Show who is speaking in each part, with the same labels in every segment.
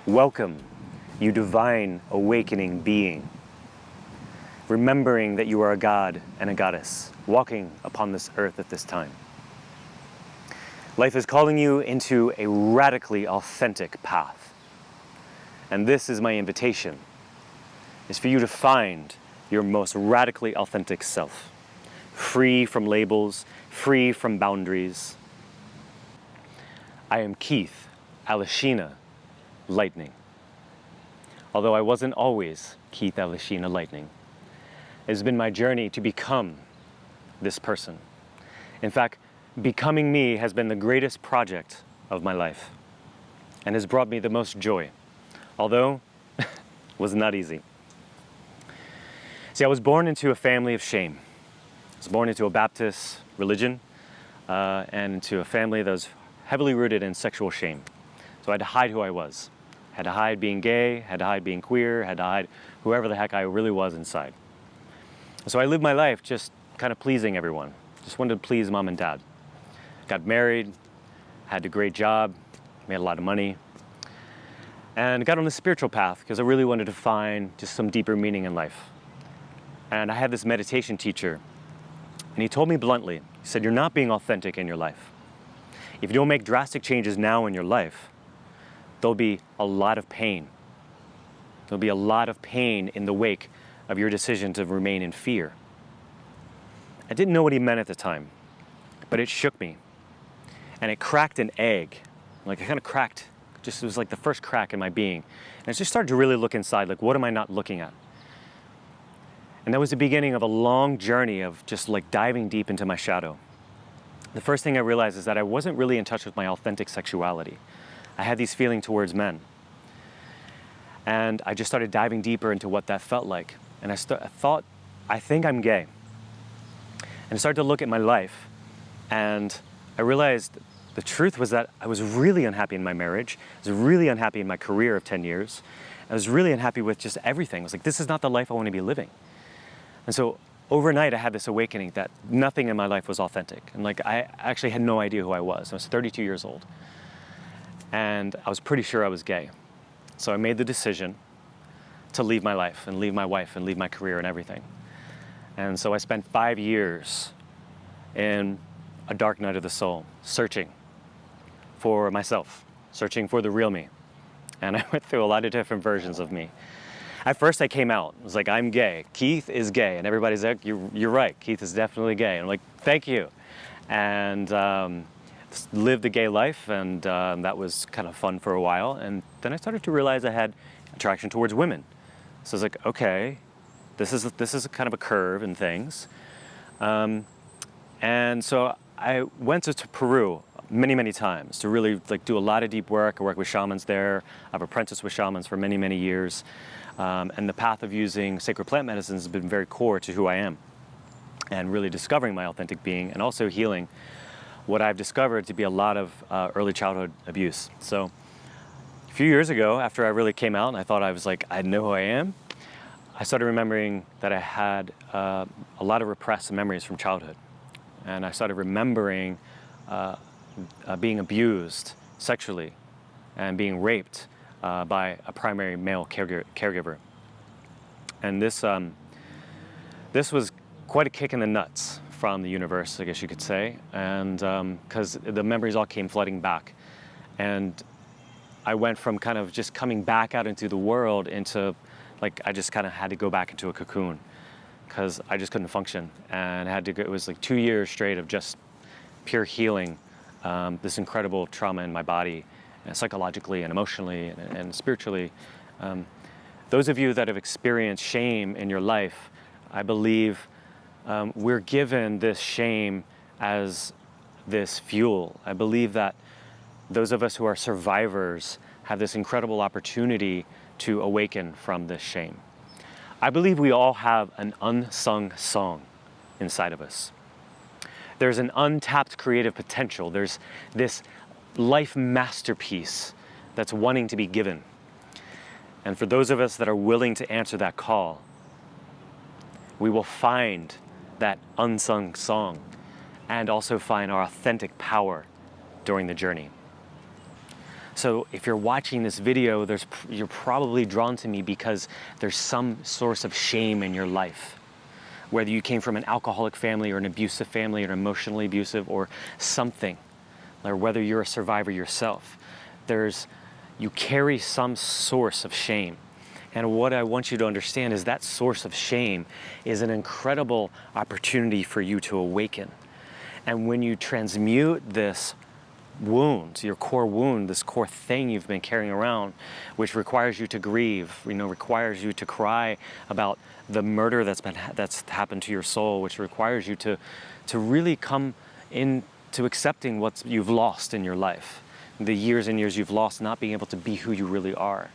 Speaker 1: Welcome, you divine awakening being, remembering that you are a god and a goddess walking upon this earth at this time. Life is calling you into a radically authentic path. And this is my invitation, is for you to find your most radically authentic self, free from labels, free from boundaries. I am Keith, Alashina, Lightning. Although I wasn't always Keith Alashina Lightning, it has been my journey to become this person. In fact, becoming me has been the greatest project of my life and has brought me the most joy, although it was not easy. See, I was born into a family of shame. I was born into a Baptist religion and into a family that was heavily rooted in sexual shame. So I had to hide who I was. Had to hide being gay, had to hide being queer, had to hide whoever the heck I really was inside. So I lived my life just kind of pleasing everyone. Just wanted to please mom and dad. Got married, had a great job, made a lot of money, and got on the spiritual path because I really wanted to find just some deeper meaning in life. And I had this meditation teacher, and he told me bluntly, he said, "You're not being authentic in your life. If you don't make drastic changes now in your life, there'll be a lot of pain. There'll be a lot of pain in the wake of your decision to remain in fear." I didn't know what he meant at the time, but it shook me. And it cracked an egg. Like it kind of cracked, it was like the first crack in my being. And I just started to really look inside, like what am I not looking at? And that was the beginning of a long journey of just like diving deep into my shadow. The first thing I realized is that I wasn't really in touch with my authentic sexuality. I had these feelings towards men. And I just started diving deeper into what that felt like. And I thought, I think I'm gay. And I started to look at my life, and I realized the truth was that I was really unhappy in my marriage. I was really unhappy in my career of 10 years. I was really unhappy with just everything. I was like, this is not the life I want to be living. And so overnight, I had this awakening that nothing in my life was authentic. And like, I actually had no idea who I was. I was 32 years old. And I was pretty sure I was gay. So I made the decision to leave my life and leave my wife and leave my career and everything. And so I spent 5 years in a dark night of the soul, searching for myself, searching for the real me. And I went through a lot of different versions of me. At first I came out, I was like, I'm gay, Keith is gay. And everybody's like, you're right, Keith is definitely gay. And I'm like, thank you. And lived a gay life, and that was kind of fun for a while. And then I started to realize I had attraction towards women. So I was like, okay, this is kind of a curve in things. And so I went to Peru many times to really like do a lot of deep work. I work with shamans there. I've apprenticed with shamans for many years. And the path of using sacred plant medicines has been very core to who I am, and really discovering my authentic being, and also healing what I've discovered to be a lot of early childhood abuse. So a few years ago, after I really came out and I thought I know who I am, I started remembering that I had a lot of repressed memories from childhood. And I started remembering being abused sexually and being raped by a primary male caregiver. And this was quite a kick in the nuts from the universe, I guess you could say, and because the memories all came flooding back. And I went from kind of just coming back out into the world into, like, I just kind of had to go back into a cocoon because I just couldn't function. And I had to go, it was like 2 years straight of just pure healing, this incredible trauma in my body, psychologically and emotionally and spiritually. Those of you that have experienced shame in your life, I believe we're given this shame as this fuel. I believe that those of us who are survivors have this incredible opportunity to awaken from this shame. I believe we all have an unsung song inside of us. There's an untapped creative potential. There's this life masterpiece that's wanting to be given. And for those of us that are willing to answer that call, we will find that unsung song and also find our authentic power during the journey. So if you're watching this video, you're probably drawn to me because there's some source of shame in your life. Whether you came from an alcoholic family or an abusive family or emotionally abusive or something, or whether you're a survivor yourself, you carry some source of shame. And what I want you to understand is that source of shame is an incredible opportunity for you to awaken. And when you transmute this wound, your core wound, this core thing you've been carrying around, which requires you to grieve, requires you to cry about the murder that's happened to your soul, which requires you to really come into accepting what you've lost in your life, the years and years you've lost not being able to be who you really are.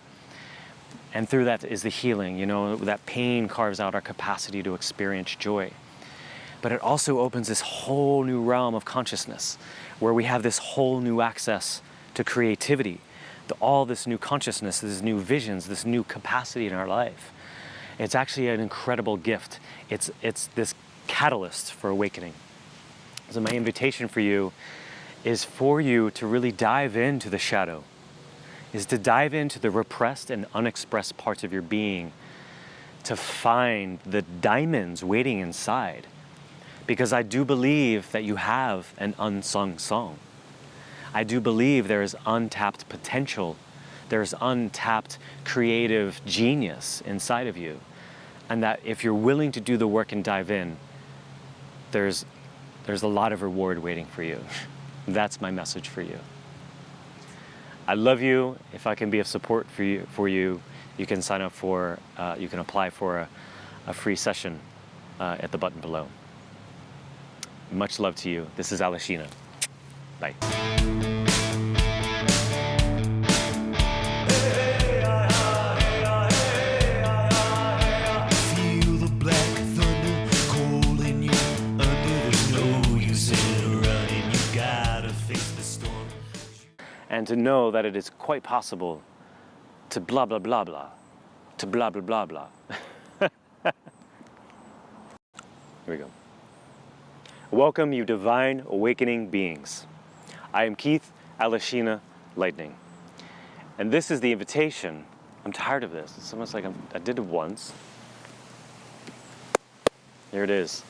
Speaker 1: And through that is the healing. That pain carves out our capacity to experience joy. But it also opens this whole new realm of consciousness where we have this whole new access to creativity, to all this new consciousness, these new visions, this new capacity in our life. It's actually an incredible gift. It's this catalyst for awakening. So my invitation for you is for you to really dive into the shadow, is to dive into the repressed and unexpressed parts of your being, to find the diamonds waiting inside. Because I do believe that you have an unsung song. I do believe there is untapped potential. There's untapped creative genius inside of you. And that if you're willing to do the work and dive in, there's a lot of reward waiting for you. That's my message for you. I love you. If I can be of support for you, you can sign up you can apply for a free session at the button below. Much love to you. This is Alashina. Bye.
Speaker 2: Feel the black thunder calling you under. There's no use in running. You gotta face the storm.
Speaker 1: And to know that it is quite possible to blah, blah, blah, blah, to blah, blah, blah, blah. Here we go. Welcome, you divine awakening beings. I am Keith Alashina Lightning. And this is the invitation. I'm tired of this. It's almost like I did it once. Here it is.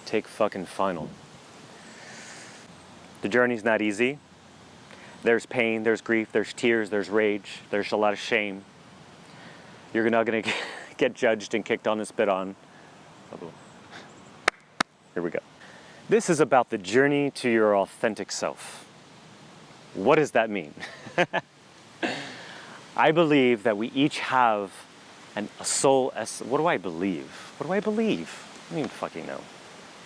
Speaker 1: Take fucking final. The journey's not easy. There's pain, there's grief, there's tears, there's rage, there's a lot of shame. You're not gonna get judged and kicked on and spit on. Here we go. This is about the journey to your authentic self. What does that mean? I believe that we each have a soul. What do I believe? What do I believe? I don't even fucking know.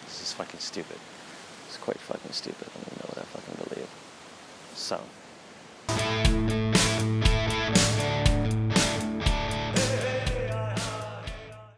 Speaker 1: This is fucking stupid. It's quite fucking stupid. I don't even know what I fucking believe. So.